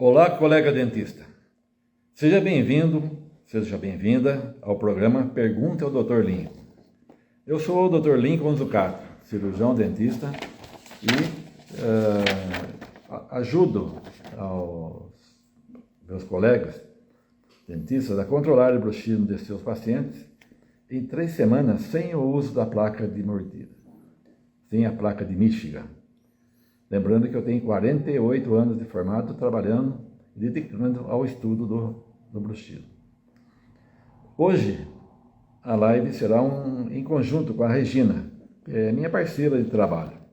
Olá, colega dentista. Seja bem-vindo, seja bem-vinda ao programa Pergunta ao Dr. Lincoln. Eu sou o Dr. Lincoln Zucato, cirurgião dentista e ajudo aos meus colegas dentistas a controlar o bruxismo de seus pacientes em 3 semanas sem o uso da placa de mordida, sem a placa de Michigan. Lembrando que eu tenho 48 anos de formado trabalhando e dedicando ao estudo do bruxismo. Hoje, a live será em conjunto com a Regina, que é minha parceira de trabalho.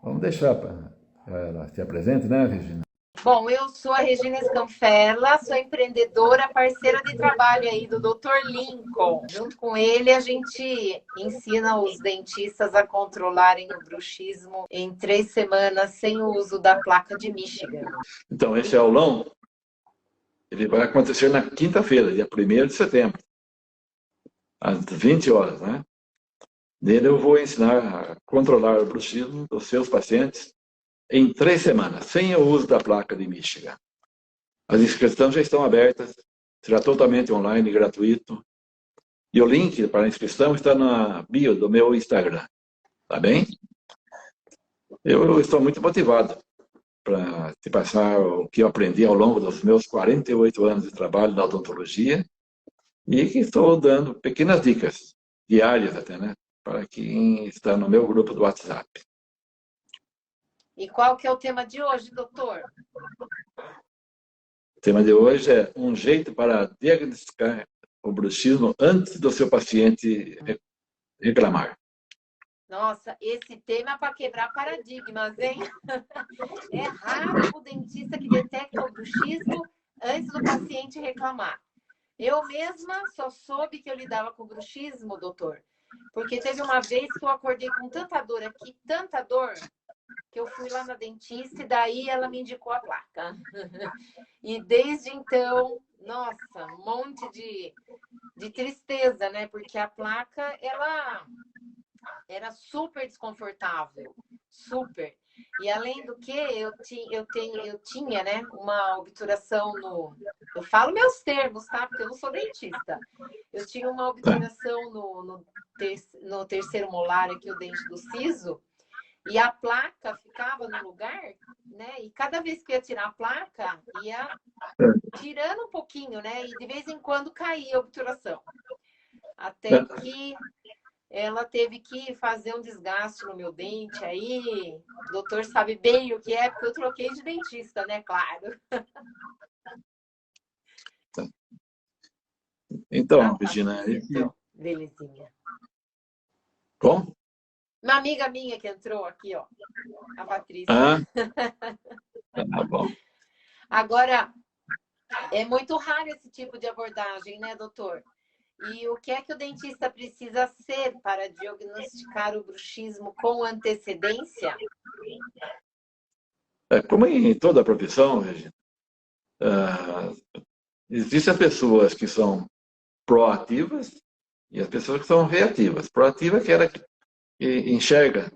Vamos deixar para ela se apresente, né, Regina? Bom, eu sou a Regina Scanfella, sou empreendedora, parceira de trabalho aí do Dr. Lincoln. Junto com ele, a gente ensina os dentistas a controlarem o bruxismo em 3 semanas sem o uso da placa de Michigan. Então, esse aulão, ele vai acontecer na quinta-feira, dia 1º de setembro, às 20 horas, né? Nele eu vou ensinar a controlar o bruxismo dos seus pacientes em 3 semanas, sem o uso da placa de Michigan. As inscrições já estão abertas, será totalmente online, gratuito. E o link para a inscrição está na bio do meu Instagram, tá bem? Eu estou muito motivado para te passar o que eu aprendi ao longo dos meus 48 anos de trabalho na odontologia e que estou dando pequenas dicas, diárias até, né? Para quem está no meu grupo do WhatsApp. E qual que é o tema de hoje, doutor? O tema de hoje é um jeito para diagnosticar o bruxismo antes do seu paciente reclamar. Nossa, esse tema é para quebrar paradigmas, hein? É raro o dentista que detecta o bruxismo antes do paciente reclamar. Eu mesma só soube que eu lidava com bruxismo, doutor, porque teve uma vez que eu acordei com tanta dor aqui, tanta dor, que eu fui lá na dentista e daí ela me indicou a placa. E desde então, nossa, um monte de tristeza, né? Porque a placa, ela era super desconfortável, super. E além do que, eu tinha, né, uma obturação no... Eu falo meus termos, tá? Porque eu não sou dentista. Eu tinha uma obturação no terceiro molar aqui, o dente do siso, e a placa ficava no lugar, né? E cada vez que eu ia tirar a placa, ia tirando um pouquinho, né? E de vez em quando caía a obturação. Até que ela teve que fazer um desgaste no meu dente. Aí, o doutor sabe bem o que é, porque eu troquei de dentista, né? Claro. Então, Regina... Belezinha. Como? Uma amiga minha que entrou aqui, ó. A Patrícia. Tá bom. Agora, é muito raro esse tipo de abordagem, né, doutor? E o que é que o dentista precisa ser para diagnosticar o bruxismo com antecedência? Como em toda a profissão, Regina, existem as pessoas que são proativas e as pessoas que são reativas. Proativa é aquela que enxerga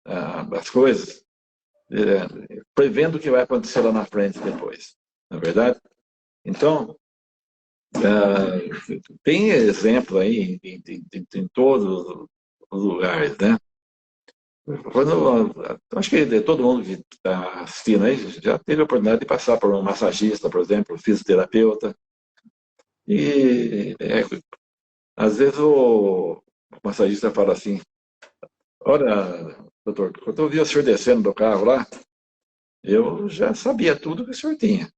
as coisas, prevendo o que vai acontecer lá na frente depois, não é verdade? Então, tem exemplo aí em todos os lugares, né? Acho que todo mundo que está assistindo aí já teve a oportunidade de passar por um massagista, por exemplo, fisioterapeuta. E às vezes o massagista fala assim: olha, doutor, quando eu vi o senhor descendo do carro lá, eu já sabia tudo que o senhor tinha.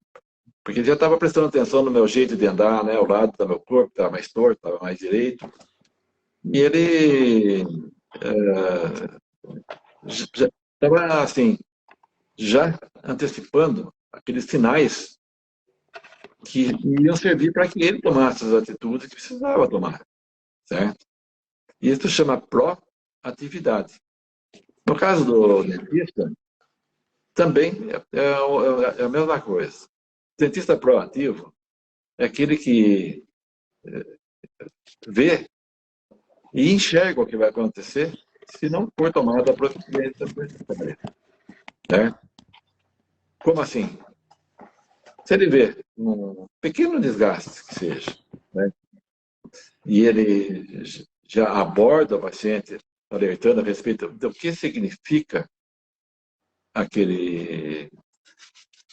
Porque ele já estava prestando atenção no meu jeito de andar, né? O lado do meu corpo estava mais torto, estava mais direito. E ele já estava, assim, já antecipando aqueles sinais que iriam servir para que ele tomasse as atitudes que precisava tomar, certo? E isso chama proatividade. No caso do dentista, também é a mesma coisa. O dentista proativo é aquele que vê e enxerga o que vai acontecer se não for tomada a providência necessária. Certo? Como assim? Se ele vê um pequeno desgaste que seja, né, e ele já aborda o paciente alertando a respeito do que significa aquele,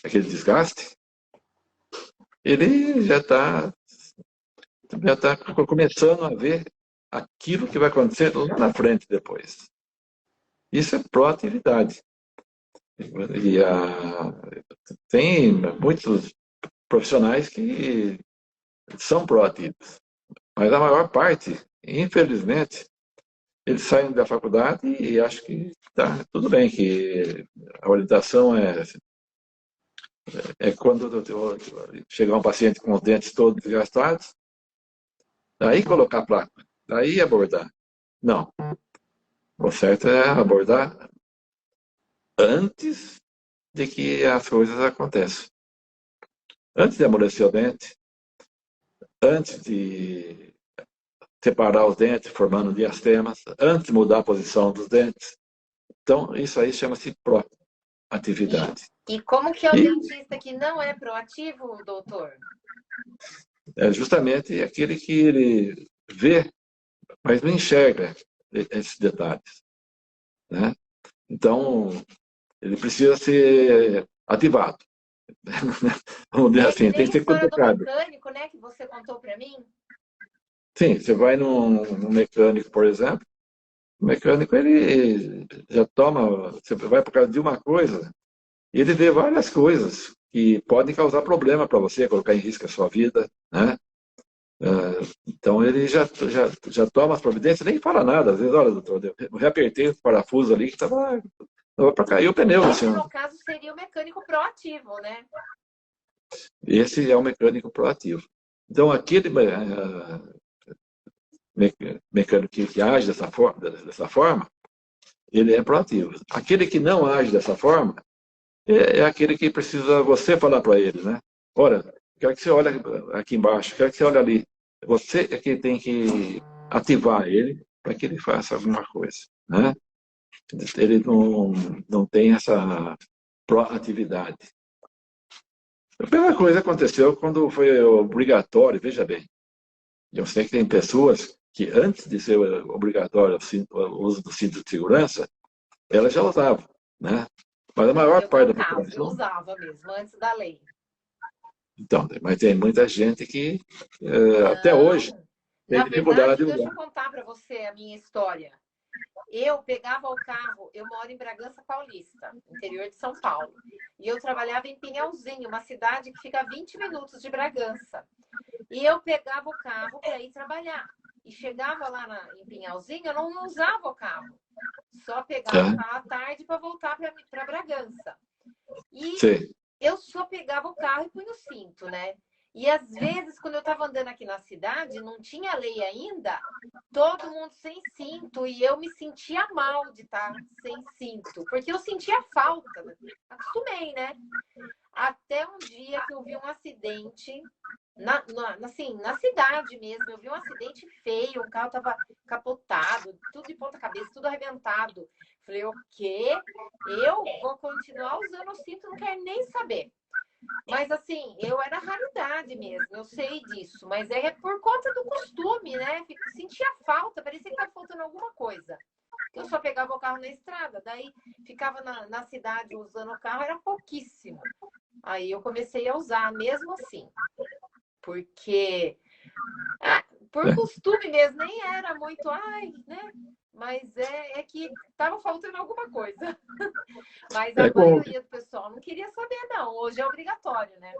aquele desgaste, ele já tá começando a ver aquilo que vai acontecer lá na frente depois. Isso é proatividade. E tem muitos profissionais que são proativos, mas a maior parte, infelizmente, eles saem da faculdade e acham que está tudo bem, que a orientação é quando chegar um paciente com os dentes todos desgastados, daí colocar a placa, daí abordar. Não, o certo é abordar antes de que as coisas aconteçam. Antes de amolecer o dente, antes de separar os dentes, formando diastemas, antes de mudar a posição dos dentes. Então, isso aí chama-se proatividade. E como que é o dentista que não é proativo, doutor? É justamente aquele que ele vê, mas não enxerga esses detalhes, né? Então, ele precisa ser ativado. Vamos dizer assim, tem que ser cutucado. Do mecânico, né, que você contou para mim? Sim, você vai num mecânico, por exemplo, o mecânico ele já toma, você vai por causa de uma coisa, e ele vê várias coisas que podem causar problema para você, colocar em risco a sua vida, né? Então ele já toma as providências, nem fala nada. Às vezes, olha, doutor, eu reapertei o parafuso ali que estava para cair o pneu. Esse, no caso, seria o mecânico proativo, né? Esse é o mecânico proativo. Então, aquele mecânico que age dessa forma, ele é proativo. Aquele que não age dessa forma, é aquele que precisa você falar para ele, né? Olha, quero que você olhe aqui embaixo, quero que você olhe ali. Você é que tem que ativar ele para que ele faça alguma coisa, né? Ele não tem essa proatividade. A mesma coisa aconteceu quando foi obrigatório, veja bem. Eu sei que tem pessoas que antes de ser obrigatório o uso do cinto de segurança, elas já usavam, né? Mas a maior parte da população... Eu usava mesmo, antes da lei. Então, mas tem muita gente que até hoje tem dificuldade de usar. Deixa eu contar para você a minha história. Eu pegava o carro, eu moro em Bragança Paulista, interior de São Paulo. E eu trabalhava em Pinhalzinho, uma cidade que fica a 20 minutos de Bragança. E eu pegava o carro para ir trabalhar. E chegava lá em Pinhalzinho, eu não usava o carro. Só pegava o carro à tarde para voltar para Bragança. E Sim. Eu só pegava o carro e punha o cinto, né? E às vezes, quando eu estava andando aqui na cidade, não tinha lei ainda, todo mundo sem cinto, e eu me sentia mal de estar sem cinto, porque eu sentia falta, acostumei, né? Até um dia que eu vi um acidente, assim, na cidade mesmo, eu vi um acidente feio, o carro estava capotado, tudo de ponta cabeça, tudo arrebentado. Falei, o quê? Eu vou continuar usando o cinto, não quero nem saber. Mas assim, eu era raridade mesmo, eu sei disso, mas é por conta do costume, né? Sentia falta, parecia que estava faltando alguma coisa. Eu só pegava o carro na estrada, daí ficava na cidade usando o carro, era pouquíssimo. Aí eu comecei a usar, mesmo assim, porque por costume mesmo, nem era muito, né? Mas é que estava faltando alguma coisa. Mas a maioria do pessoal não queria saber, não. Hoje é obrigatório, né?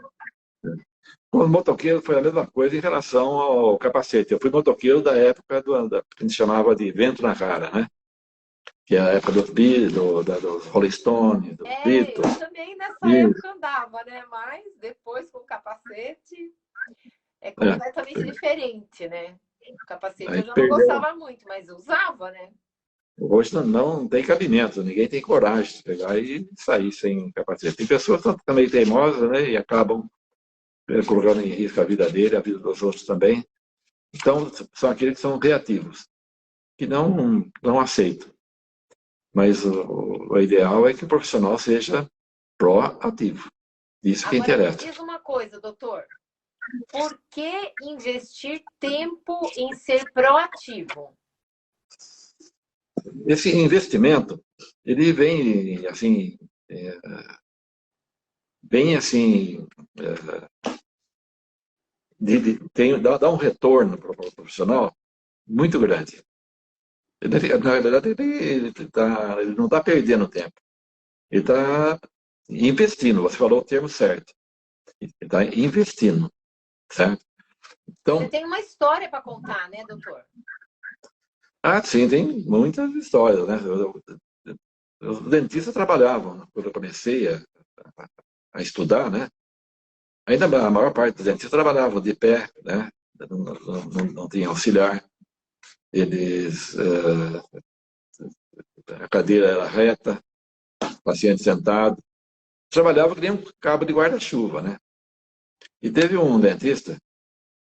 Com o motoqueiro foi a mesma coisa em relação ao capacete. Eu fui motoqueiro da época que a gente chamava de vento na cara, né? Que é a época dos Rolling Stones, dos Beatles. Eu também nessa época andava, né? Mas depois com o capacete é completamente diferente, né? O capacete eu já não gostava muito, mas eu usava, né? Hoje não tem cabimento, ninguém tem coragem de pegar e sair sem capacete. Tem pessoas também teimosas, né? E acabam colocando em risco a vida dele, a vida dos outros também. Então, são aqueles que são reativos, que não aceitam. Mas o ideal é que o profissional seja proativo. Isso que Agora, me interessa. diz uma coisa, doutor. Por que investir tempo em ser proativo? Esse investimento, ele vem assim, é, bem assim, dá um retorno para o profissional muito grande. Na verdade, ele não está perdendo tempo. Ele está investindo. Você falou o termo certo. Ele está investindo, certo? Você Então, tem uma história para contar, né, doutor? sim, tem muitas histórias, né? Os dentistas trabalhavam, quando eu comecei a estudar, né? Ainda a maior parte dos dentistas trabalhavam de pé, né? Não tinha auxiliar. Eles, a cadeira era reta, paciente sentado. Trabalhava que nem um cabo de guarda-chuva, né? E teve um dentista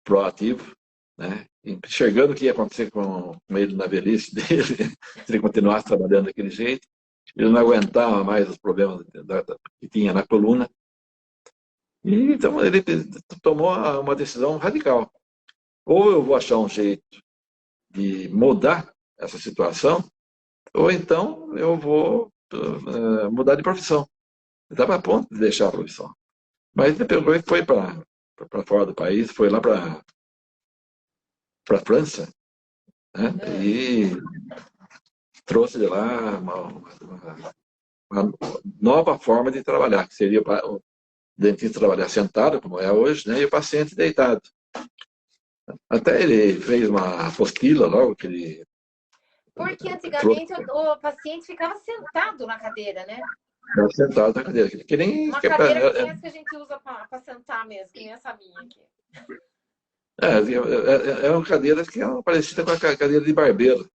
proativo, né? Enxergando o que ia acontecer com ele na velhice dele, se ele continuasse trabalhando daquele jeito. Ele não aguentava mais os problemas que tinha na coluna. E então ele tomou uma decisão radical. Ou eu vou achar um jeito de mudar essa situação, ou então eu vou mudar de profissão. Eu estava a ponto de deixar a profissão. Mas ele pegou e foi para fora do país, foi lá para a França, né? E trouxe de lá uma nova forma de trabalhar, que seria o dentista trabalhar sentado, como é hoje, né? E o paciente deitado. Até ele fez uma apostila logo que ele Porque trouxe. antigamente o paciente ficava sentado na cadeira, né? Sentado na cadeira. Que nem, Uma cadeira que nem essa que a gente usa para sentar mesmo, que nem essa minha aqui. é uma cadeira que é parecida com a cadeira de barbeiro.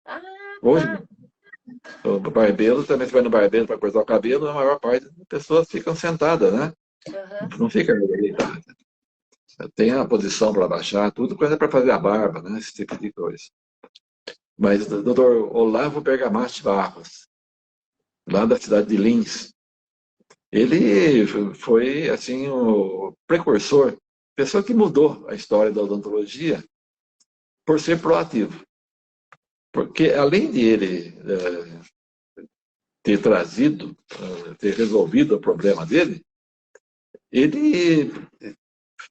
Ah, Hoje, tá. o barbeiro, também você vai no barbeiro para cortar o cabelo, a maior parte das pessoas ficam sentadas, né? Uhum. Não fica deitada. Tem a posição para baixar, tudo coisa para fazer a barba, né? Esse tipo de coisa. Mas o doutor Olavo Bergamaschi Barros, lá da cidade de Linz, ele foi, assim, o precursor, pessoa que mudou a história da odontologia por ser proativo. Porque, além de ele ter trazido, ter resolvido o problema dele, ele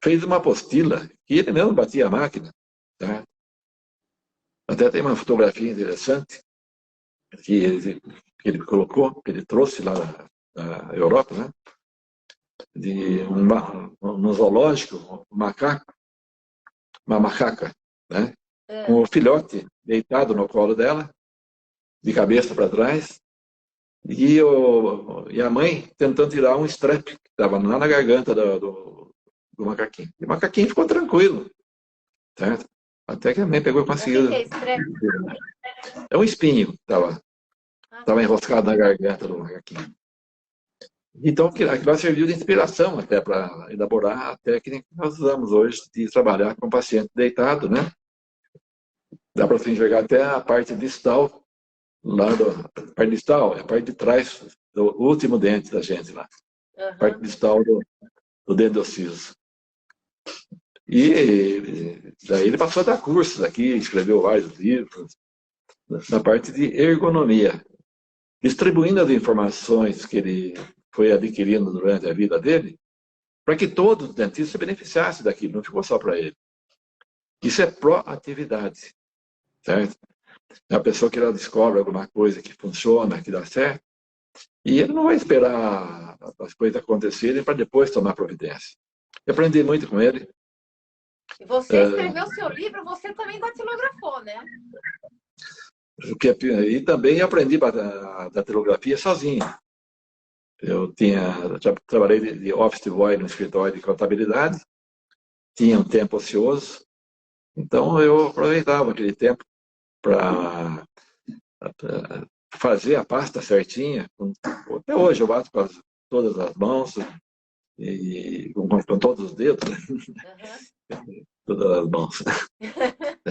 fez uma apostila que ele mesmo batia a máquina. Tá? Até tem uma fotografia interessante que ele colocou, que ele trouxe lá da Europa, né? De um zoológico, um macaco, uma macaca, né? Com o filhote deitado no colo dela, de cabeça para trás, e a mãe tentando tirar um strap que estava lá na garganta do macaquinho. E o macaquinho ficou tranquilo, certo? Até que a mãe pegou e O que conseguiu. que é strep? É um espinho que estava Ah, tava enroscado na garganta do macaquinho. Então, aquilo serviu de inspiração até para elaborar a técnica que nós usamos hoje de trabalhar com o paciente deitado, né? Dá para se enxergar até a parte distal, a parte distal é a parte de trás do último dente da gente lá. A parte uhum. distal do dente do siso. E daí ele passou a dar cursos aqui, escreveu vários livros na parte de ergonomia, distribuindo as informações que ele foi adquirindo durante a vida dele, para que todos os dentistas se beneficiassem daquilo, não ficou só para ele. Isso é proatividade, certo? É a pessoa que ela descobre alguma coisa que funciona, que dá certo, e ele não vai esperar as coisas acontecerem para depois tomar providência. Eu aprendi muito com ele. E você escreveu seu livro, você também datilografou, né? E também aprendi a datilografia sozinho. Já trabalhei de office boy no escritório de contabilidade, tinha um tempo ocioso, então eu aproveitava aquele tempo para fazer a pasta certinha. Até hoje eu bato com todas as mãos e com todos os dedos, né? Uhum. Todas as mãos.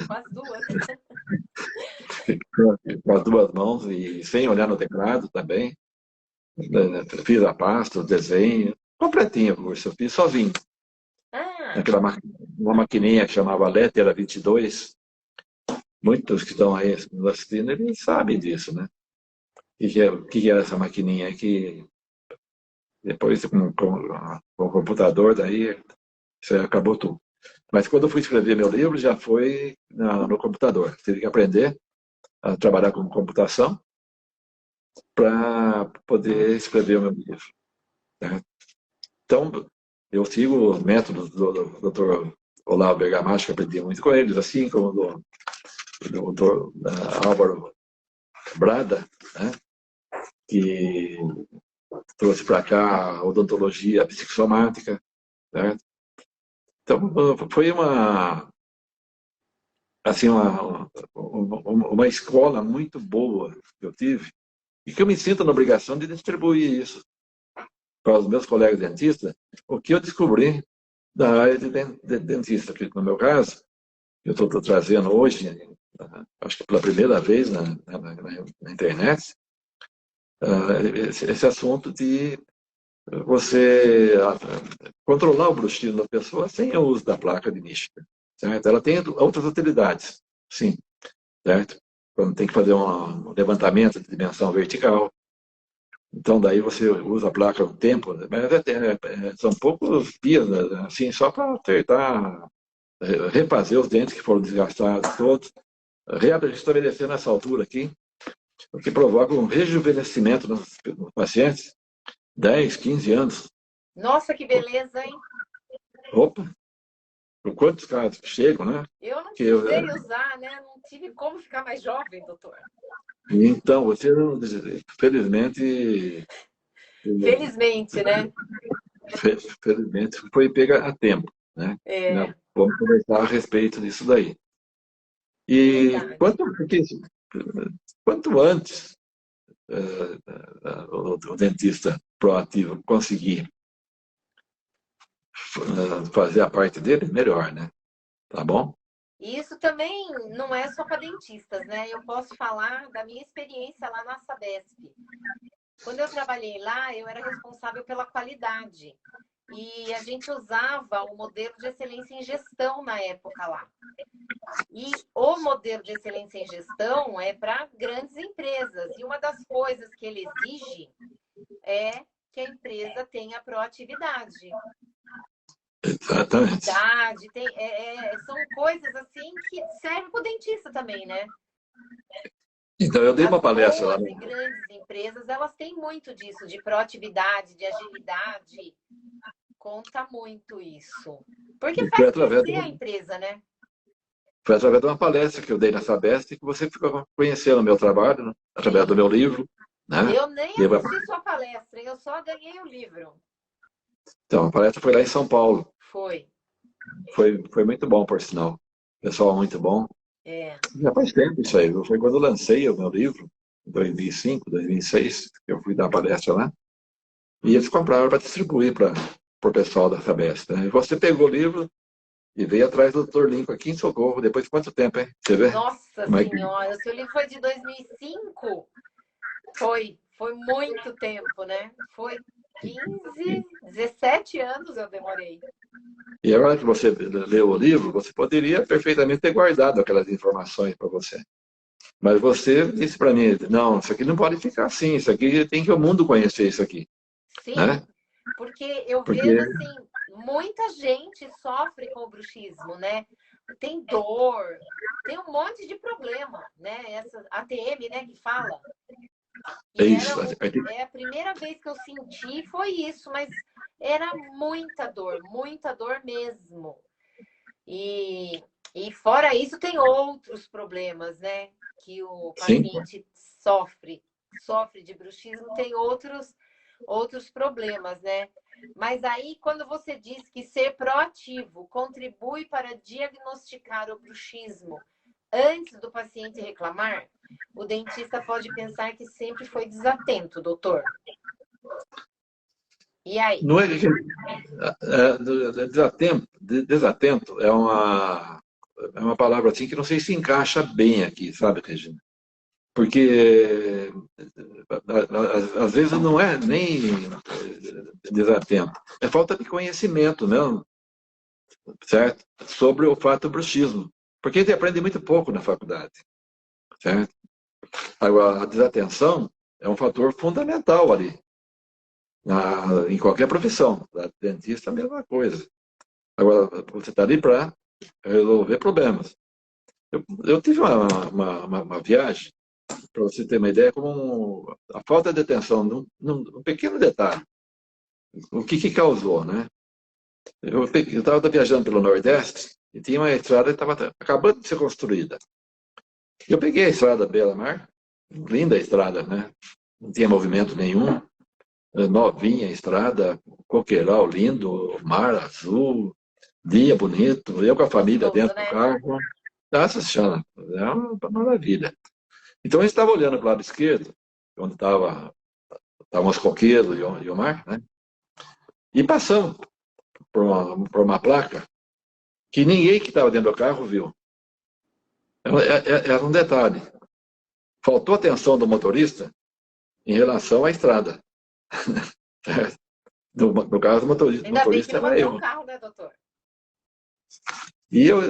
Com as duas. Com as duas mãos e sem olhar no teclado também. Fiz a pasta, o desenho. completinho o curso, eu fiz sozinho. Ah, Uma maquininha que chamava Lettera 22. Muitos que estão aí nos assistindo, eles sabem disso, né? O que é essa maquininha que depois com o computador, daí isso aí acabou tudo. Mas quando eu fui escrever meu livro, já foi no computador. Tive que aprender a trabalhar com computação para poder escrever o meu livro. Né? Então, eu sigo o método do Dr. Olavo Bergamasco, que aprendi muito com eles, assim como do Dr. Álvaro Brada, né? Que trouxe para cá a odontologia psicossomática. Né? Então, foi assim, uma escola muito boa que eu tive e que eu me sinto na obrigação de distribuir isso para os meus colegas dentistas, o que eu descobri da área de dentista, que no meu caso, eu estou trazendo hoje, acho que pela primeira vez na internet, esse assunto de você controlar o bruxismo da pessoa sem o uso da placa de Michigan. Certo? Ela tem outras utilidades, sim, certo? Quando tem que fazer um levantamento de dimensão vertical, então daí você usa a placa um tempo, mas são poucos dias, assim, só para tentar refazer os dentes que foram desgastados todos, restabelecer nessa altura aqui, o que provoca um rejuvenescimento nos pacientes, 10, 15 anos. nossa, que beleza, hein? Opa, por quantos casos chegam, né? Eu não Que, precisei usar, né? Não tive como ficar mais jovem, doutor. então, você, felizmente, Felizmente, né? felizmente, foi pega a tempo, né? É, Vamos conversar a respeito disso daí. E verdade. quanto antes o dentista proativo conseguir fazer a parte dele, melhor, né? Tá bom? E isso também não é só para dentistas, né? Eu posso falar da minha experiência lá na Sabesp. Quando eu trabalhei lá, eu era responsável pela qualidade. E a gente usava o modelo de excelência em gestão na época lá. E o modelo de excelência em gestão é para grandes empresas. E uma das coisas que ele exige é que a empresa tenha proatividade. Exatamente. São coisas assim que servem para o dentista também, né? Então, eu dei As uma palestra lá boas e grandes empresas, elas têm muito disso, de proatividade, de agilidade. Conta muito isso. Porque foi faz através, crescer a empresa, né? foi através de uma palestra que eu dei na Sabesp que você ficou conhecendo o meu trabalho, né? Através do Sim. meu livro. Né? Eu nem assisti sua palestra, eu só ganhei o livro. Então, a palestra foi lá em São Paulo. Foi. Foi muito bom, por sinal. Pessoal muito bom. É. Já faz tempo isso aí. Foi quando eu lancei o meu livro, em 2005, 2006, que eu fui dar palestra lá. E eles compraram para distribuir para o pessoal da Sabesp. Né? E você pegou o livro e veio atrás do Dr. Lincoln aqui em Socorro. Depois de quanto tempo, hein? Você vê? Nossa Como é que... Senhora, o seu livro foi de 2005? Foi muito tempo, né? Foi 15, 17 anos eu demorei. E agora que você leu o livro, você poderia perfeitamente ter guardado aquelas informações para você. Mas você disse para mim, não, isso aqui não pode ficar assim, isso aqui tem que o mundo conhecer isso aqui. Sim, Né? porque eu Porque, vejo assim, muita gente sofre com o bruxismo, né? Tem dor, tem um monte de problema, né? Essa ATM, né, que fala. é E isso. a primeira vez que eu senti foi isso, mas era muita dor mesmo. E fora isso, tem outros problemas, né? Que o Sim. paciente sofre de bruxismo, tem outros problemas, né? Mas aí, quando você diz que ser proativo contribui para diagnosticar o bruxismo antes do paciente reclamar, o dentista pode pensar que sempre foi desatento, doutor. E aí? Não é que desatento é uma palavra assim que não sei se encaixa bem aqui, sabe, Regina? Porque às vezes não é nem desatento, é falta de conhecimento mesmo, certo? Sobre o fato bruxismo. Porque a gente aprende muito pouco na faculdade, certo? Agora, a desatenção é um fator fundamental ali, em qualquer profissão. Dentista é a mesma coisa. Agora, você está ali para resolver problemas. Eu tive uma viagem, para você ter uma ideia, como a falta de atenção num pequeno detalhe. O que causou, né? Eu estava viajando pelo Nordeste e tinha uma estrada que estava acabando de ser construída. Eu peguei a estrada Beira-Mar, linda estrada, né? Não tinha movimento nenhum, novinha a estrada, coqueiral lindo, mar azul, dia bonito, eu com a família Gostoso, dentro do né? carro. Nossa Senhora, é uma maravilha. Então eu estava olhando para o lado esquerdo, onde estavam os coqueiros e o mar, né? E passamos por uma placa que ninguém que estava dentro do carro viu. Era um detalhe. Faltou atenção do motorista em relação à estrada. No caso, o Ainda bem que motorista não era bateu o eu. carro, né, doutor?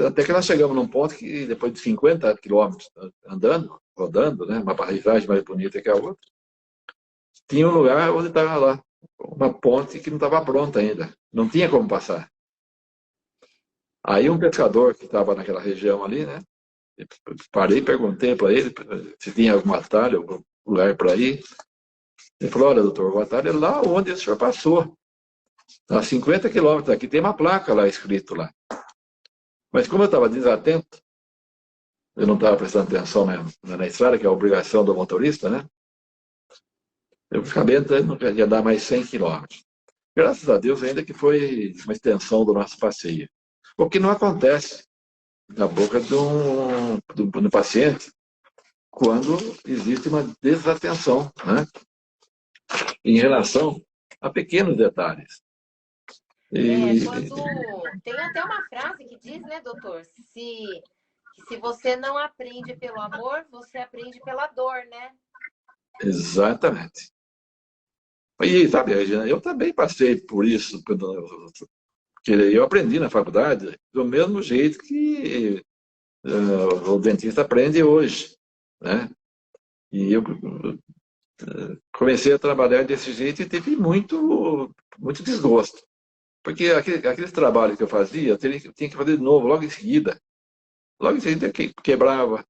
Até que nós chegamos num ponto que, depois de 50 quilômetros andando, rodando, né, uma paisagem mais bonita que a outra, tinha um lugar onde estava lá, uma ponte que não estava pronta ainda. Não tinha como passar. Aí um pescador que estava naquela região ali, né, parei e perguntei para ele se tinha algum atalho, algum lugar para ir. Ele falou, olha, doutor, o atalho é lá onde o senhor passou. A 50 quilômetros aqui tem uma placa lá escrito lá. Mas como eu estava desatento, eu não estava prestando atenção na estrada, que é a obrigação do motorista, né? Eu acabei entrando, ia dar mais 100 quilômetros. Graças a Deus, ainda que foi uma extensão do nosso passeio. O que não acontece na boca do paciente quando existe uma desatenção, né? Em relação a pequenos detalhes. Quando tem até uma frase que diz, né, doutor, que se você não aprende pelo amor, você aprende pela dor, né? Exatamente. E, sabe, Regina, eu também passei por isso, porque eu aprendi na faculdade do mesmo jeito que o dentista aprende hoje, né? E eu comecei a trabalhar desse jeito e teve muito desgosto. Porque aqueles trabalhos que eu fazia, eu tinha que fazer de novo, logo em seguida. Logo em seguida quebrava,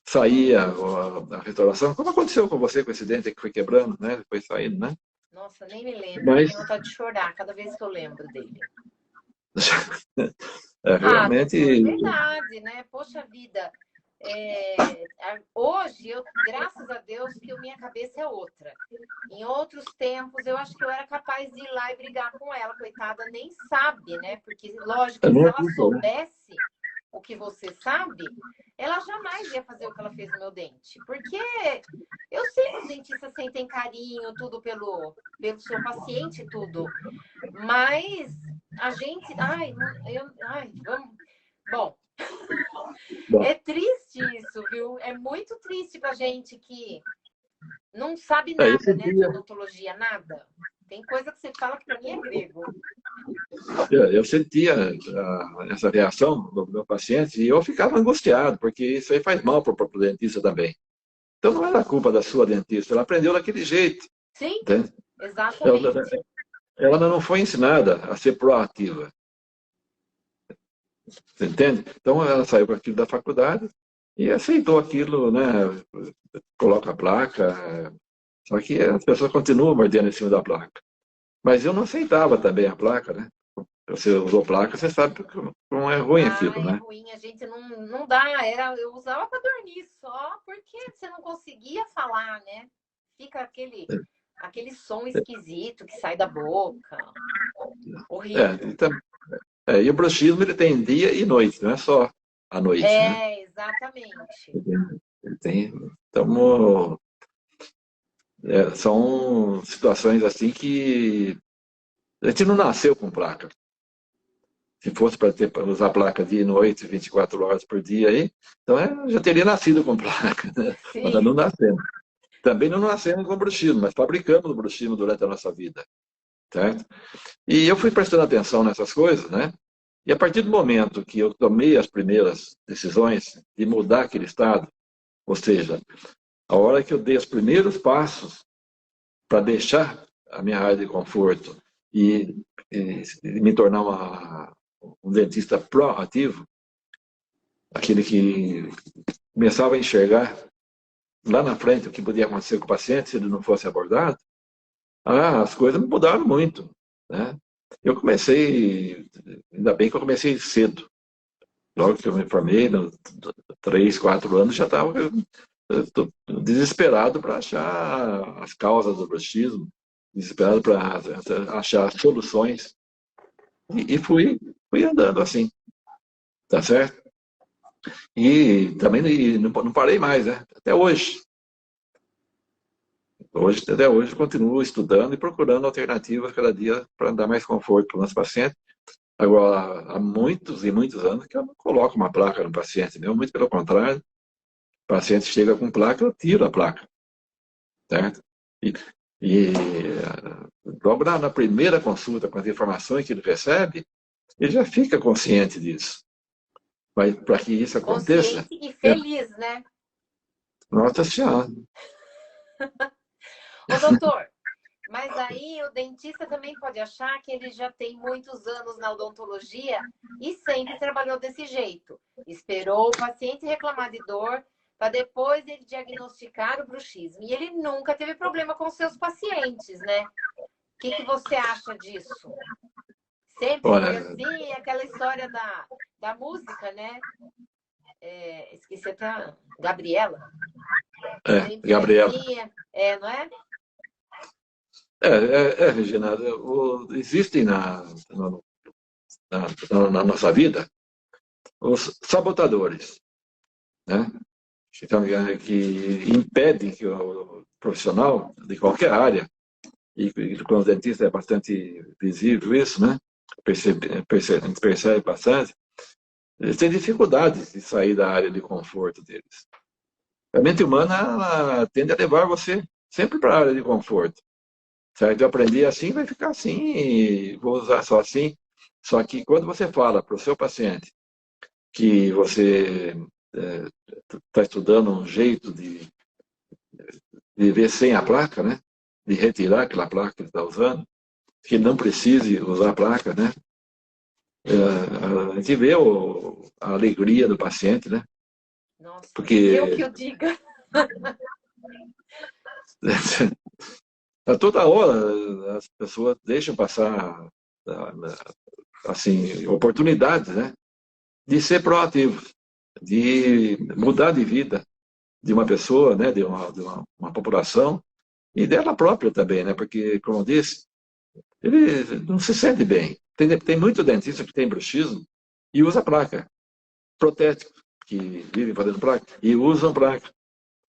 saía a restauração. Como aconteceu com você com esse dente que foi quebrando, né? Foi saindo, né? Nossa, nem me lembro, eu Mas tenho vontade de chorar cada vez que eu lembro dele. Ah, realmente, doutor, verdade, né? Poxa vida. Hoje, graças a Deus, que a minha cabeça é outra. Em outros tempos, eu acho que eu era capaz de ir lá e brigar com ela, coitada, nem sabe, né? Porque, lógico, não se é ela culpa, né? soubesse o que você sabe, ela jamais ia fazer o que ela fez no meu dente. Porque eu sei que os dentistas sentem carinho, tudo pelo seu paciente, tudo. Mas a gente. Ai, vamos. Bom, Bom, é triste isso, viu? É muito triste pra gente que não sabe eu nada, né, de sentia, odontologia, nada. Tem coisa que você fala que pra mim é grego. eu sentia essa reação do meu paciente e eu ficava angustiado, porque isso aí faz mal para o dentista também. Então não era culpa da sua dentista, ela aprendeu daquele jeito, Sim, entende? Ela, exatamente. ela não foi ensinada a ser proativa, você entende? Então ela saiu com aquilo da faculdade e aceitou aquilo, né? Coloca a placa, só que as pessoas continuam mordendo em cima da placa. Mas eu não aceitava também a placa, né? Você usou placa, você sabe como é ruim Ah, aquilo, é né? ruim, a gente não dá. Eu usava para dormir só porque você não conseguia falar, né? Fica aquele som esquisito que sai da boca. É, Horrível. então, e o bruxismo ele tem dia e noite, não é só a noite, né? Exatamente. Ele tem, então, são situações assim que a gente não nasceu com placa, Se fosse para usar placa dia e noite, 24 horas por dia aí, então eu já teria nascido com placa, né? Mas Sim. não nascemos. Também não nascemos com bruxismo, mas fabricamos o bruxismo durante a nossa vida, certo? E eu fui prestando atenção nessas coisas, né? E a partir do momento que eu tomei as primeiras decisões de mudar aquele estado, ou seja, a hora que eu dei os primeiros passos para deixar a minha área de conforto e me tornar um dentista proativo, aquele que começava a enxergar lá na frente o que podia acontecer com o paciente se ele não fosse abordado, as coisas mudaram muito, né? Eu comecei, ainda bem que eu comecei cedo. Logo que eu me formei, 3, 4 anos, já estava desesperado para achar as causas do bruxismo, desesperado para achar soluções. E fui andando assim, tá certo? E também não parei mais, né? Até hoje. Até hoje, continuo estudando e procurando alternativas cada dia para dar mais conforto para o nosso paciente. Agora, há muitos e muitos anos que eu não coloco uma placa no paciente, meu, muito pelo contrário. O paciente chega com placa, eu tiro a placa, certo? E logo na primeira consulta, com as informações que ele recebe, ele já fica consciente disso. Mas para que isso aconteça, Consciente e feliz, né? Nossa Senhora. Ô, doutor, mas aí o dentista também pode achar que ele já tem muitos anos na odontologia e sempre trabalhou desse jeito. Esperou o paciente reclamar de dor para depois ele diagnosticar o bruxismo. E ele nunca teve problema com seus pacientes, né? O que você acha disso? Sempre foi Olha, assim, aquela história da música, né? Esqueci até. Gabriela. Sempre Gabriela. assim, não é? Regina, existem na nossa vida os sabotadores, né? Então, que impedem que o profissional de qualquer área, e com os dentistas é bastante visível isso, né? A gente percebe bastante, eles têm dificuldades de sair da área de conforto deles. A mente humana ela tende a levar você sempre para a área de conforto. Certo? Eu aprendi assim, vai ficar assim, e vou usar só assim. Só que quando você fala para o seu paciente que você está estudando um jeito de viver sem a placa, né? De retirar aquela placa que ele está usando, que ele não precise usar a placa, né? A gente vê a alegria do paciente, né? Nossa, eu que Porque eu diga. a toda hora as pessoas deixam passar assim oportunidades, né? De ser proativos, de mudar de vida de uma pessoa, né? De uma população e dela própria também, né? Porque, como eu disse, ele não se sente bem. Tem muito dentista que tem bruxismo e usa placa, protético, que vivem fazendo placa e usam placa.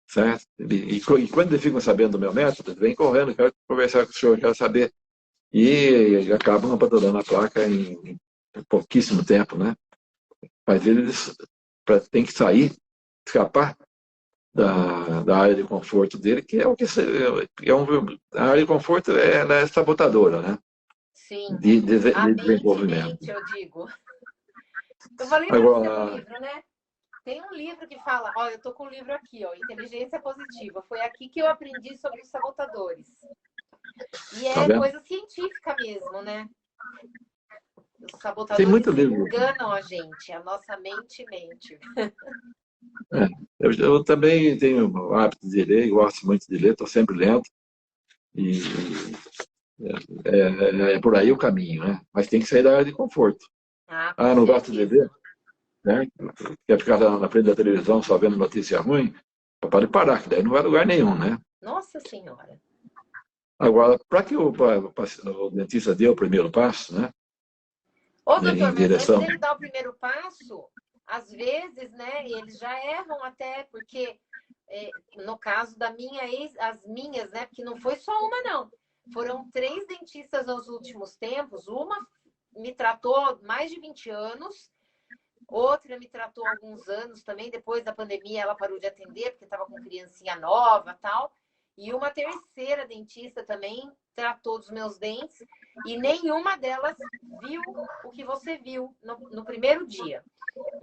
Certo? E quando eles ficam sabendo do meu método, eles vêm correndo, quero conversar com o senhor, quero saber. E acabam abandonando a placa em pouquíssimo tempo, né? Mas eles têm que sair, escapar da área de conforto dele, que é o que a área de conforto ela é sabotadora, né? Sim, a De mente desenvolvimento. mente, eu digo. Eu falei para você do Agora, livro, né? Tem um livro que fala, ó, eu tô com um livro aqui, ó, Inteligência Positiva. Foi aqui que eu aprendi sobre os sabotadores. E tá é vendo? coisa científica mesmo, né? Os Tem sabotadores muito livro. enganam a gente, a nossa mente mente. É, eu também tenho o hábito de ler, gosto muito de ler, estou sempre lendo. E é por aí o caminho, né? Mas tem que sair da área de conforto. Ah, com Ah, não gosta de certeza. ler, né? Quer ficar na frente da televisão só vendo notícia ruim? Pode parar, que daí não vai a lugar nenhum, né? Nossa Senhora. Agora, para que o dentista dê o primeiro passo, né? Ô, doutor, Em mas antes direção. dele dar o primeiro passo, às vezes, né, eles já erram até, porque no caso da minha ex, as minhas, né, porque não foi só uma, não. Foram 3 dentistas nos últimos tempos. Uma me tratou mais de 20 anos, outra me tratou há alguns anos também, depois da pandemia ela parou de atender, porque estava com criancinha nova e tal. E uma terceira dentista também tratou dos meus dentes e nenhuma delas viu o que você viu no primeiro dia.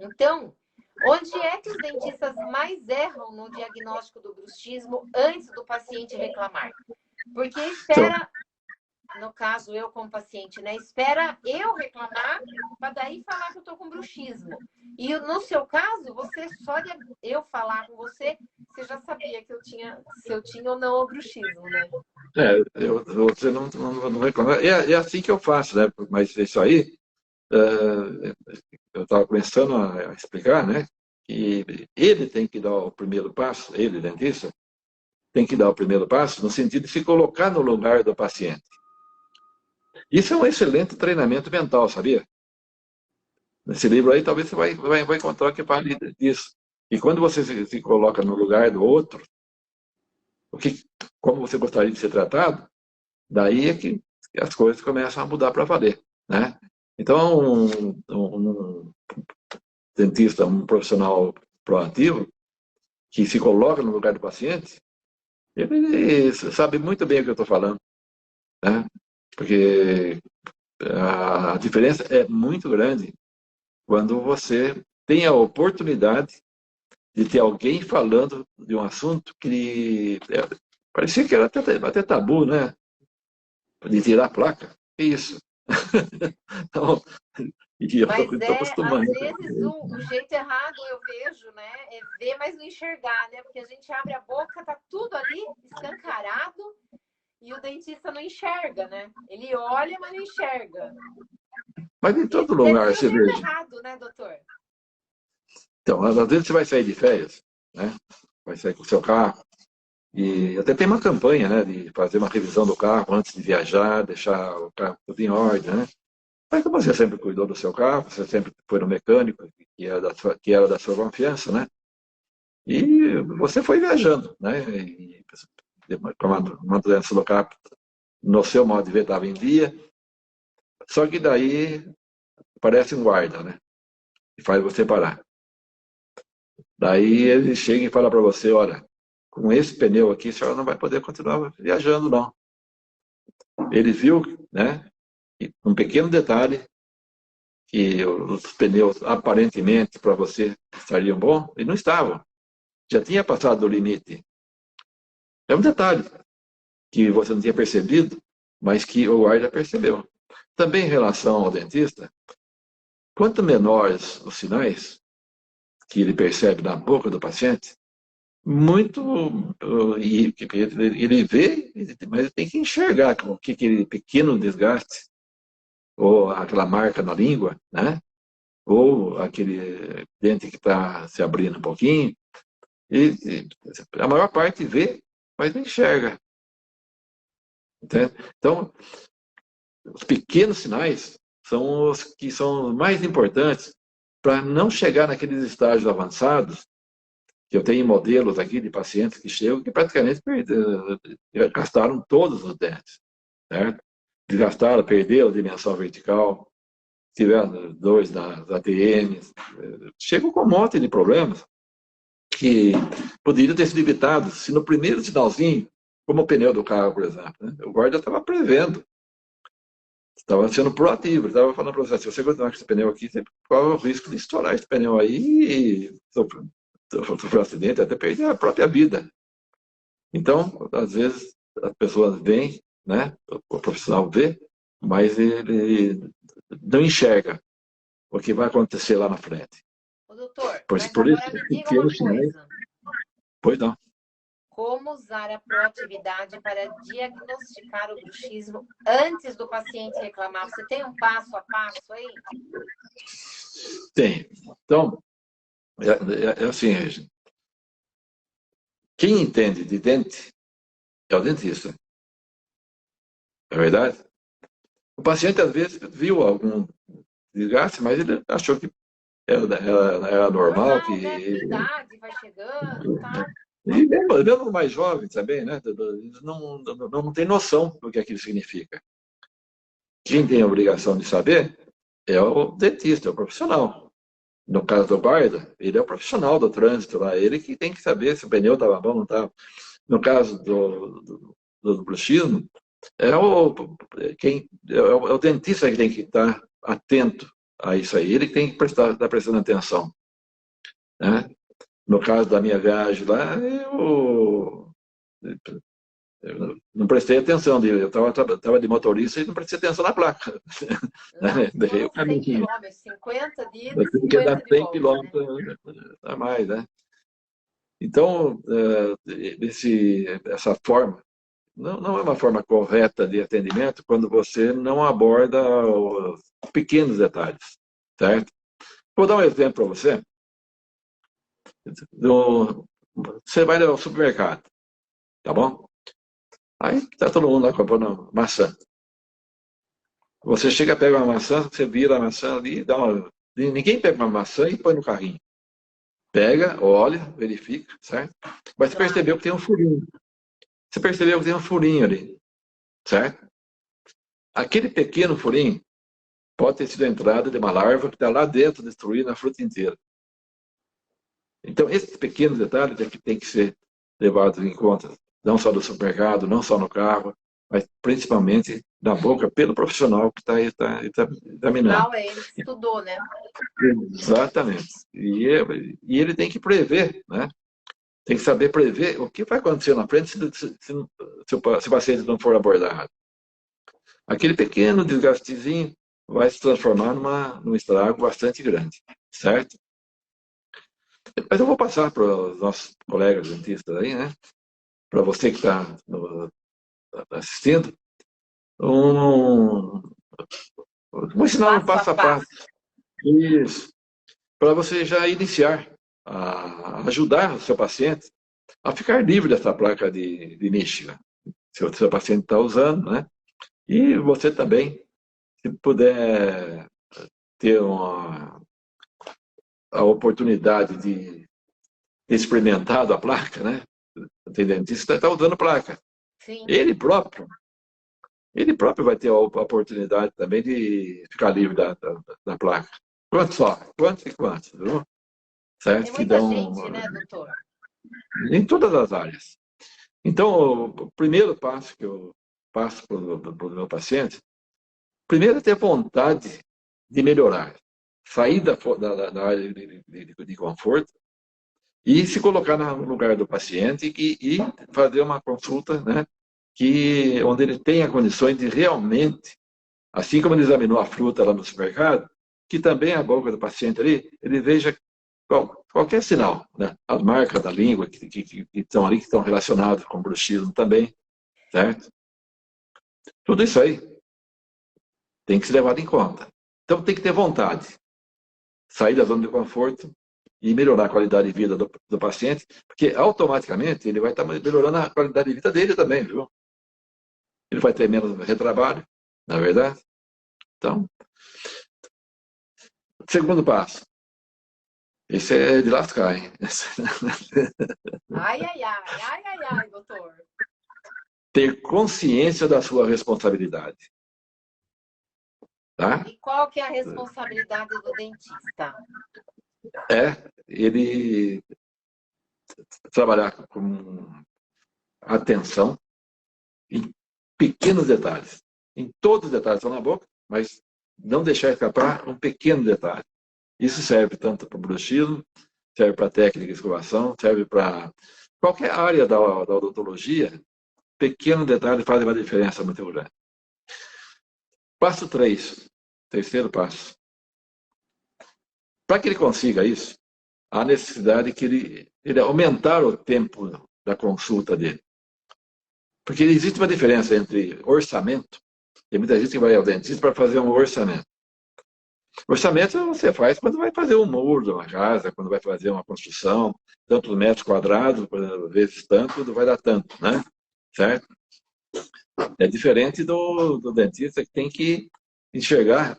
Então, onde é que os dentistas mais erram no diagnóstico do bruxismo antes do paciente reclamar? Porque espera, no caso eu como paciente, né? Espera eu reclamar para daí falar que eu tô com bruxismo. E no seu caso, você só de eu falar com você, você já sabia que eu tinha, se eu tinha ou não o bruxismo, né? Você não reclama. É assim que eu faço, né? Mas isso aí, eu estava começando a explicar, né? Que ele tem que dar o primeiro passo, ele, dentista, tem que dar o primeiro passo no sentido de se colocar no lugar do paciente. Isso é um excelente treinamento mental, sabia? Nesse livro aí, talvez você vai encontrar que fale disso. E quando você se coloca no lugar do outro, o que, como você gostaria de ser tratado, daí é que as coisas começam a mudar para valer, né? Então, um dentista, um profissional proativo, que se coloca no lugar do paciente, ele sabe muito bem o que eu estou falando, né? Porque a diferença é muito grande quando você tem a oportunidade de ter alguém falando de um assunto que parecia que era até tabu, né? De tirar a placa. Que isso? Então, e eu Mas estou às acostumando. vezes, o jeito errado eu vejo, né? É ver, mas não enxergar, né? Porque a gente abre a boca, tá tudo ali escancarado e o dentista não enxerga, né? Ele olha, mas não enxerga. Mas em todo Esse lugar, é o você jeito veja. errado, né, doutor? Então, às vezes você vai sair de férias, né? Vai sair com o seu carro, e até tem uma campanha, né, de fazer uma revisão do carro antes de viajar, deixar o carro tudo em ordem, né? Mas como você sempre cuidou do seu carro, você sempre foi no mecânico, que era da sua confiança, né? E você foi viajando, né? E com uma doença do carro, no seu modo de ver, estava em dia, só que daí parece um guarda, né? E faz você parar. Daí ele chega e fala para você, olha, com esse pneu aqui, a senhora não vai poder continuar viajando, não. Ele viu, né? E um pequeno detalhe, que os pneus aparentemente para você estariam bons, e não estavam. Já tinha passado do limite. É um detalhe que você não tinha percebido, mas que o guarda percebeu. Também em relação ao dentista, quanto menores os sinais que ele percebe na boca do paciente, muito e ele vê, mas ele tem que enxergar o que aquele pequeno desgaste ou aquela marca na língua, né? Ou aquele dente que está se abrindo um pouquinho, e a maior parte vê, mas não enxerga. Entende? Então, os pequenos sinais são os que são mais importantes para não chegar naqueles estágios avançados, que eu tenho modelos aqui de pacientes que chegam que praticamente gastaram todos os dentes, certo? Desgastaram, perderam a dimensão vertical, tiveram dois nas ATMs, chegam com um monte de problemas que poderiam ter sido evitados se no primeiro sinalzinho, como o pneu do carro, por exemplo, né? O guarda estava prevendo, estava sendo proativo, estava falando para você, se você continuar com esse pneu aqui, você corre o risco de estourar esse pneu aí e sofrer um acidente, até perder a própria vida. Então, às vezes, as pessoas veem, né? O profissional vê, mas ele não enxerga o que vai acontecer lá na frente. Ô, doutor, Por mas isso, agora me diga uma pequenos sinais, coisa. pois não. Como usar a proatividade para diagnosticar o bruxismo antes do paciente reclamar? Você tem um passo a passo aí? Tem. Então, é assim, quem entende de dente é o dentista. É verdade? O paciente, às vezes, viu algum desgaste, mas ele achou que era normal, Normal, né? Porque idade vai chegando e tal. E mesmo mais jovens também, né? Não tem noção do que aquilo significa. Quem tem a obrigação de saber é o dentista, é o profissional. No caso do guarda, ele é o profissional do trânsito lá, ele que tem que saber se o pneu estava bom ou não estava. No caso do bruxismo, é o dentista que tem que estar atento a isso aí, ele que tem que estar prestando atenção. Né? No caso da minha viagem lá, eu não prestei atenção, eu estava de motorista e não prestei atenção na placa. Deixei o caminho. 100 km, 50 de ida, porque 50 dá de 100 volta, quilômetros a mais, né? Então, essa forma não é uma forma correta de atendimento quando você não aborda os pequenos detalhes, certo? Vou dar um exemplo para você. Você vai ao supermercado, tá bom? Aí está todo mundo lá comprando maçã. Você chega, pega uma maçã, você vira a maçã ali, ninguém pega uma maçã e põe no carrinho. Pega, olha, verifica, certo? Mas você percebeu que tem um furinho. Você percebeu que tem um furinho ali, certo? Aquele pequeno furinho pode ter sido a entrada de uma larva que está lá dentro, destruindo a fruta inteira. Então, esses pequenos detalhes é que tem que ser levados em conta, não só do supermercado, não só no carro, mas principalmente na boca pelo profissional que está examinando. Afinal, ele estudou, né? Exatamente. E ele tem que prever, né? Tem que saber prever o que vai acontecer na frente se o paciente não for abordado. Aquele pequeno desgastezinho vai se transformar num estrago bastante grande, certo? Mas eu vou passar para os nossos colegas dentistas aí, né? Para você que está assistindo, vou ensinar um passo a passo. Isso. Para você já iniciar a ajudar o seu paciente a ficar livre dessa placa de Michigan, se o seu paciente está usando, né? E você também, se puder ter a oportunidade de ter experimentado a placa, né? Tem dentista que está usando placa. Sim. Ele próprio vai ter a oportunidade também de ficar livre da placa. Quantos só? Quantos e quantos? Viu? Certo? Tem muita gente, né, doutor? Em todas as áreas. Então, o primeiro passo que eu passo para o meu paciente, primeiro é ter vontade de melhorar. Sair da área de conforto e se colocar no lugar do paciente e fazer uma consulta, né, onde ele tenha condições de realmente, assim como ele examinou a fruta lá no supermercado, que também a boca do paciente ali, ele veja qualquer sinal, né? As marcas da língua que estão ali, que estão relacionadas com o bruxismo também, certo? Tudo isso aí tem que ser levado em conta. Então tem que ter vontade, sair da zona de conforto e melhorar a qualidade de vida do paciente, porque automaticamente ele vai estar melhorando a qualidade de vida dele também, viu? Ele vai ter menos retrabalho, na verdade. Então, segundo passo. Esse é de lascar, hein? Ai, doutor. Ter consciência da sua responsabilidade. Tá? E qual que é a responsabilidade do dentista? Ele trabalhar com atenção em pequenos detalhes. Em todos os detalhes estão na boca, mas não deixar escapar um pequeno detalhe. Isso serve tanto para o bruxismo, serve para a técnica de escovação, serve para qualquer área da odontologia. Pequeno detalhe faz uma diferença muito grande. Passo 3, terceiro passo. Para que ele consiga isso, há necessidade que ele aumentar o tempo da consulta dele. Porque existe uma diferença entre orçamento, tem muita gente que vai ao dentista para fazer um orçamento. Orçamento você faz quando vai fazer um muro de uma casa, quando vai fazer uma construção, tantos metros quadrados, vezes tanto, vai dar tanto, né? Certo? É diferente do dentista que tem que enxergar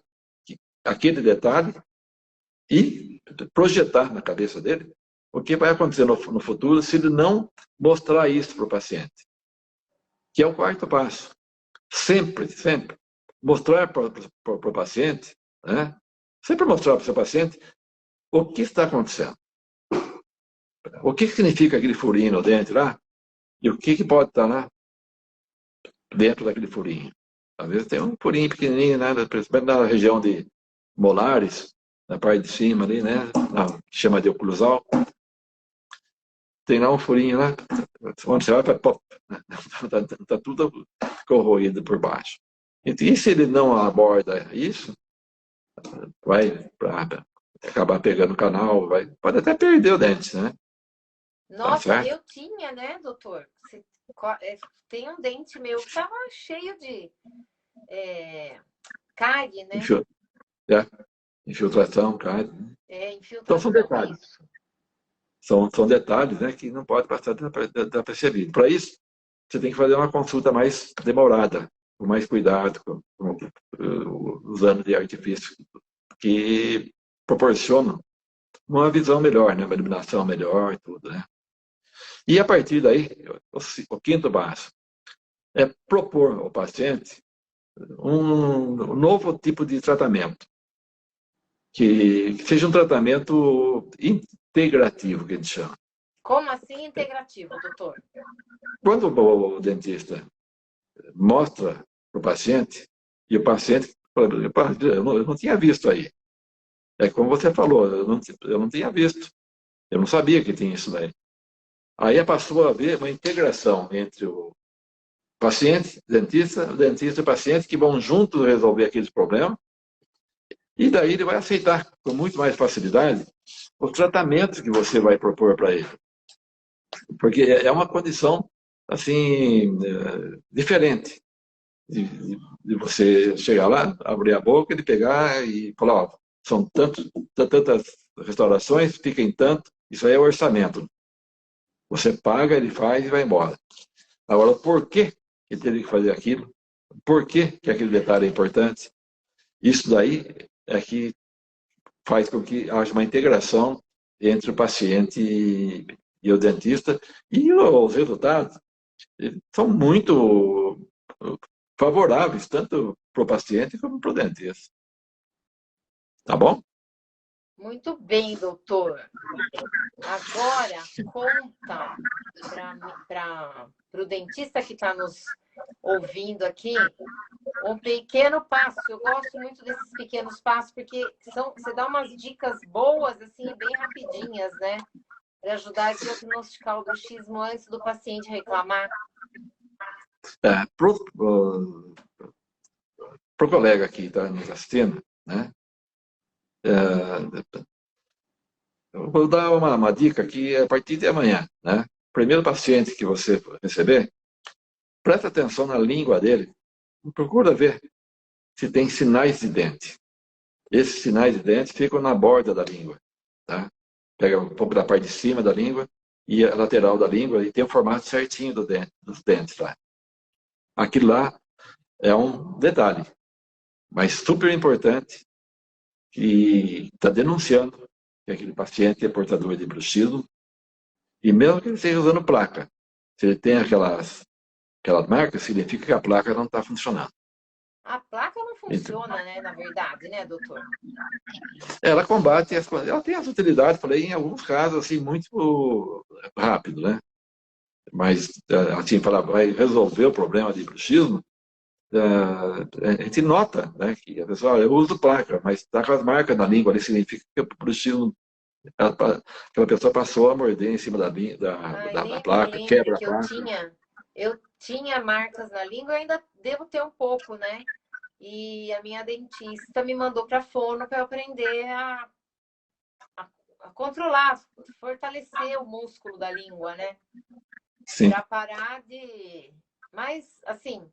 aquele detalhe e projetar na cabeça dele o que vai acontecer no futuro se ele não mostrar isso para o paciente. Que é o quarto passo. Sempre, sempre mostrar para o paciente, né? Sempre mostrar para o seu paciente o que está acontecendo. O que significa aquele furinho no dente lá e o que pode estar lá dentro daquele furinho. Às vezes tem um furinho pequenininho, né? Principalmente na região de molares, na parte de cima ali, né? Que chama de oclusal. Tem lá um furinho lá, onde você vai, tá tudo corroído por baixo. E se ele não aborda isso, vai acabar pegando o canal, pode até perder o dente, né? Nossa, eu tinha, né, doutor? Tem um dente meu que estava cheio de cárie, né? Infiltração, cárie. Infiltração. Então são detalhes. São detalhes, né, que não pode passar desapercebido. Para isso, você tem que fazer uma consulta mais demorada, com mais cuidado, usando de artifícios que proporcionam uma visão melhor, né, uma iluminação melhor e tudo, né? E a partir daí, o quinto passo é propor ao paciente um novo tipo de tratamento, que seja um tratamento integrativo, que a gente chama. Como assim integrativo, doutor? Quando o dentista mostra para o paciente, e o paciente fala, eu não tinha visto aí. É como você falou, eu não tinha visto. Eu não sabia que tinha isso daí. Aí passou a haver uma integração entre o paciente, o dentista e o paciente, que vão juntos resolver aqueles problemas. E daí ele vai aceitar com muito mais facilidade os tratamentos que você vai propor para ele. Porque é uma condição, assim, diferente de você chegar lá, abrir a boca, ele pegar e falar, ó, são tantas restaurações, fica em tanto, isso aí é orçamento. Você paga, ele faz e vai embora. Agora, por que ele teria que fazer aquilo? Por que aquele detalhe é importante? Isso daí é que faz com que haja uma integração entre o paciente e o dentista, e os resultados são muito favoráveis, tanto para o paciente como para o dentista. Tá bom? Muito bem, doutor. Agora, conta para o dentista que está nos ouvindo aqui um pequeno passo. Eu gosto muito desses pequenos passos, porque você dá umas dicas boas, assim, bem rapidinhas, né? Para ajudar a diagnosticar o bruxismo antes do paciente reclamar. Pro colega que está nos assistindo, né? Eu vou dar uma dica aqui a partir de amanhã, né? Primeiro paciente que você receber, presta atenção na língua dele, procura ver se tem sinais de dente. Esses sinais de dente ficam na borda da língua, tá? Pega um pouco da parte de cima da língua e a lateral da língua e tem o formato certinho dos dentes lá. Aquilo lá é um detalhe, mas super importante, que está denunciando que aquele paciente é portador de bruxismo, e mesmo que ele esteja usando placa, se ele tem aquelas marcas, significa que a placa não está funcionando. A placa não funciona, né, na verdade, né, doutor? Ela combate, ela tem as utilidades, falei, em alguns casos, assim, muito rápido, né? Mas, assim, vai resolver o problema de bruxismo, a gente nota, né, que a pessoa, eu uso placa, mas está com as marcas na língua, ali significa que o bruxismo, aquela pessoa passou a morder em cima da placa, quebra a placa. Eu tinha marcas na língua, eu ainda devo ter um pouco, né? E a minha dentista me mandou para fono para eu aprender a controlar, fortalecer o músculo da língua, né? Para parar de... Mas, assim,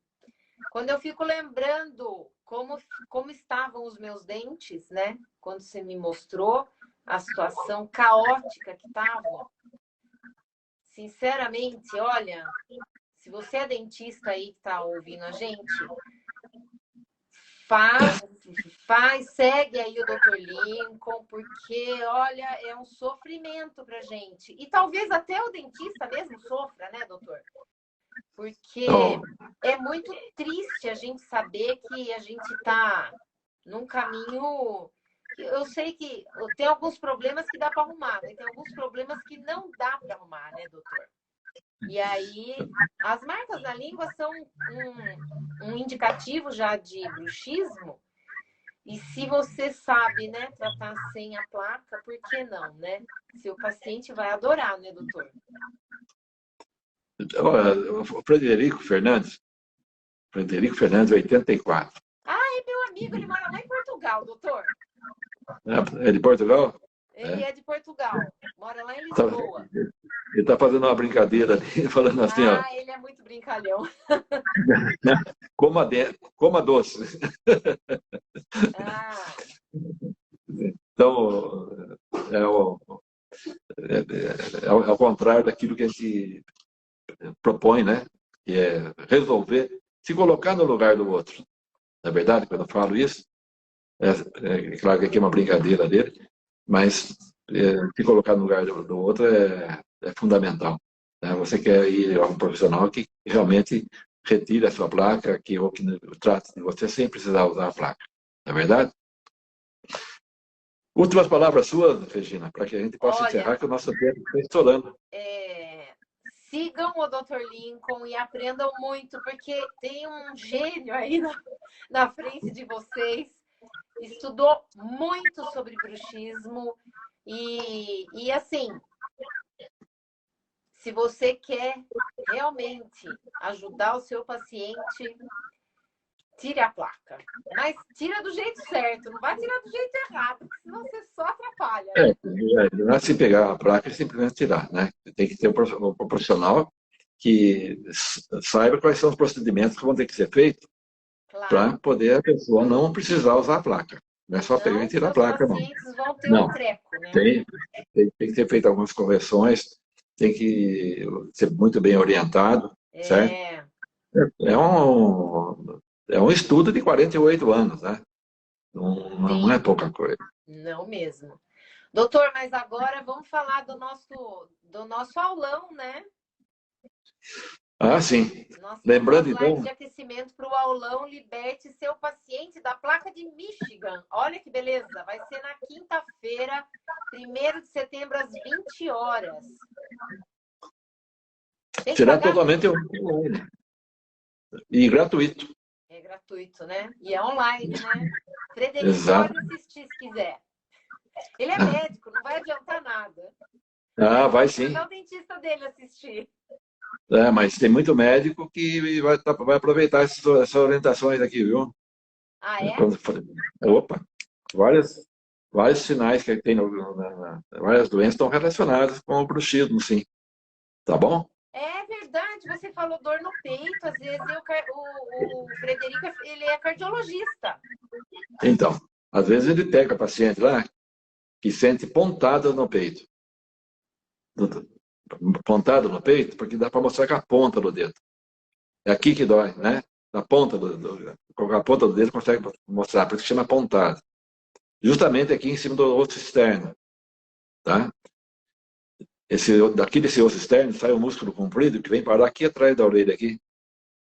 quando eu fico lembrando como estavam os meus dentes, né? Quando você me mostrou a situação caótica que estavam, sinceramente, olha, se você é dentista aí que está ouvindo a gente, segue aí o Dr. Lincoln, porque, olha, é um sofrimento pra gente. E talvez até o dentista mesmo sofra, né, doutor? Porque Então, é muito triste a gente saber que a gente está num caminho. Eu sei que tem alguns problemas que dá para arrumar, né? Tem alguns problemas que não dá para arrumar, né, doutor? E aí, as marcas na língua são um indicativo já de bruxismo. E se você sabe, né, tratar sem a placa, por que não, né? Seu paciente vai adorar, né, doutor? olha, o Frederico Fernandes, 84. Ah, é meu amigo, ele mora lá em Portugal, doutor. É de Portugal? Ele É. é de Portugal, mora lá em Tá- Lisboa. Ele está fazendo uma brincadeira ali, falando assim, ó, Ah, ele é muito brincalhão. coma doce. Ah, Então, é, o, ao contrário daquilo que a gente propõe, né? Que é resolver, se colocar no lugar do outro. Na verdade, quando eu falo isso, é claro que aqui é uma brincadeira dele, mas se colocar no lugar do outro é fundamental. Né? Você quer ir a um profissional que realmente retire a sua placa, ou que trate de você sem precisar usar a placa. Não é verdade? Últimas palavras suas, Regina, para que a gente possa olha, encerrar, que o nosso tempo está estourando. sigam o Dr. Lincoln e aprendam muito, porque tem um gênio aí na frente de vocês. Estudou muito sobre bruxismo e assim, se você quer realmente ajudar o seu paciente, tire a placa. Mas tira do jeito certo, não vai tirar do jeito errado, porque senão você só atrapalha, né? Não é se pegar a placa e simplesmente tirar, né? Tem que ter um profissional que saiba quais são os procedimentos que vão ter que ser feitos Claro. para poder a pessoa não precisar usar a placa. Não é só pegar e Senão, tirar a seus placa, não. pacientes vão ter o Não, treco, né? tem que ser feito algumas correções, tem que ser muito bem orientado, certo? É, É um, é um estudo de 48 anos, né? Não é sim, pouca coisa. não mesmo. Doutor, mas agora vamos falar do nosso aulão, né? Ah, sim. Nossa Lembrando, live então, de aquecimento para o aulão Liberte Seu Paciente da placa de Michigan. Olha que beleza! Vai ser na quinta-feira, 1º de setembro, às 20 horas. Tem que será pagar? totalmente online e gratuito. É gratuito, né? E é online, né? Frederico Exato. pode assistir se quiser. Ele é médico, não vai adiantar nada. Ah, vai Pode sim. mandar o dentista dele assistir. Mas tem muito médico que vai aproveitar essas orientações aqui, viu? Ah, é? Quando, opa, várias, vários sinais que tem, várias doenças estão relacionadas com o bruxismo, sim. Tá bom? É verdade, você falou dor no peito. Às vezes o Frederico ele é cardiologista. Então, às vezes ele pega paciente lá que sente pontada no peito. Pontada no peito, porque dá para mostrar com a ponta do dedo. É aqui que dói, né? Na ponta com a ponta do dedo consegue mostrar, por isso que chama pontada. Justamente aqui em cima do osso externo, tá? Daqui desse osso externo sai um músculo comprido que vem parar aqui atrás da orelha aqui.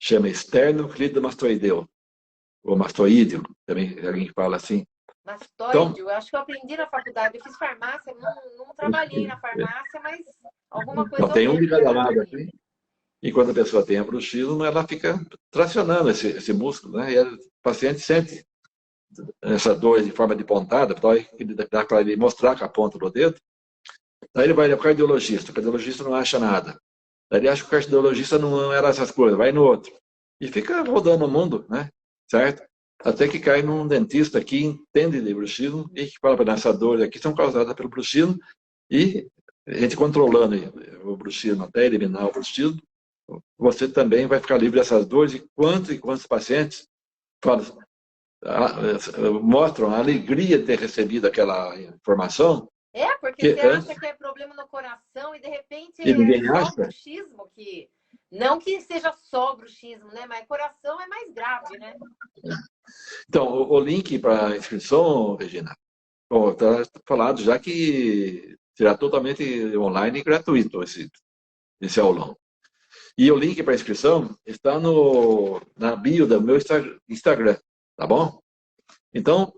Chama esternocleidomastoideu, ou mastoídeo, também alguém fala assim. Então, Mastoide, eu acho que eu aprendi na faculdade. Eu fiz farmácia, não trabalhei na farmácia, mas alguma então coisa eu tem um de lembro de cada ter lado aprendido. aqui. E quando a pessoa tem a bruxismo, ela fica tracionando esse músculo, né? E o paciente sente essa dor de forma de pontada, dá para ele mostrar com a ponta do dedo. Aí ele vai ao cardiologista, o cardiologista não acha nada. Aí ele acha que o cardiologista não era essas coisas, vai no outro. E fica rodando o mundo, né? Certo? Até que cai num dentista que entende de bruxismo e que fala para essa dor aqui são causadas pelo bruxismo e a gente controlando o bruxismo até eliminar o bruxismo, você também vai ficar livre dessas dores e quantos pacientes falam, mostram a alegria de ter recebido aquela informação É, porque que você antes acha que é problema no coração e de repente e é ninguém só o acha. bruxismo que. Não que seja só o bruxismo, né? Mas coração é mais grave, né? Então, o link para inscrição, Regina, está falado já que será totalmente online e gratuito esse aulão. E o link para inscrição está na bio do meu Instagram, tá bom? Então,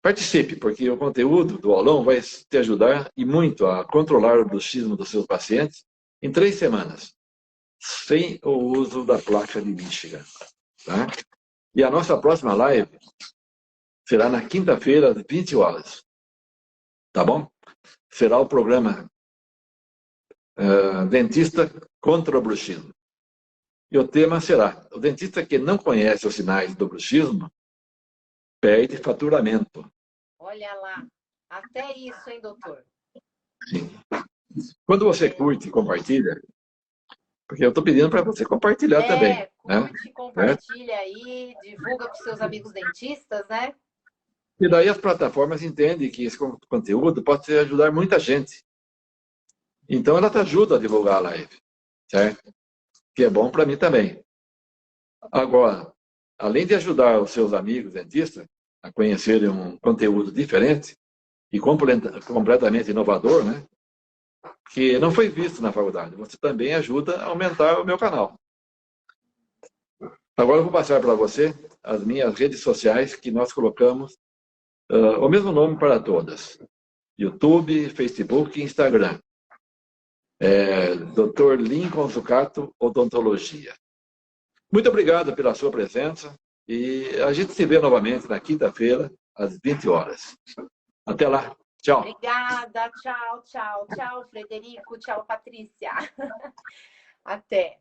participe, porque o conteúdo do aulão vai te ajudar e muito a controlar o bruxismo dos seus pacientes em 3 semanas, sem o uso da placa de Michigan. Tá? E a nossa próxima live será na quinta-feira, às 20 horas. Tá bom? Será o programa Dentista contra o Bruxismo. E o tema será: o dentista que não conhece os sinais do bruxismo perde faturamento. Olha lá, até isso, hein, doutor? Sim. Quando você curte e compartilha, porque eu estou pedindo para você compartilhar também. Curte, Né? compartilha aí, divulga para os seus amigos dentistas, né? E daí as plataformas entendem que esse conteúdo pode ajudar muita gente. Então ela te ajuda a divulgar a live, certo? Que é bom para mim também. Agora, além de ajudar os seus amigos dentistas a conhecerem um conteúdo diferente e completamente inovador, né? Que não foi visto na faculdade, você também ajuda a aumentar o meu canal. Agora eu vou passar para você as minhas redes sociais que nós colocamos o mesmo nome para todas. YouTube, Facebook e Instagram. Dr. Lincoln Zucato Odontologia. Muito obrigado pela sua presença e a gente se vê novamente na quinta-feira, às 20 horas. Até lá. Tchau. Obrigada. Tchau, tchau, tchau, Frederico. Tchau, Patrícia. Até.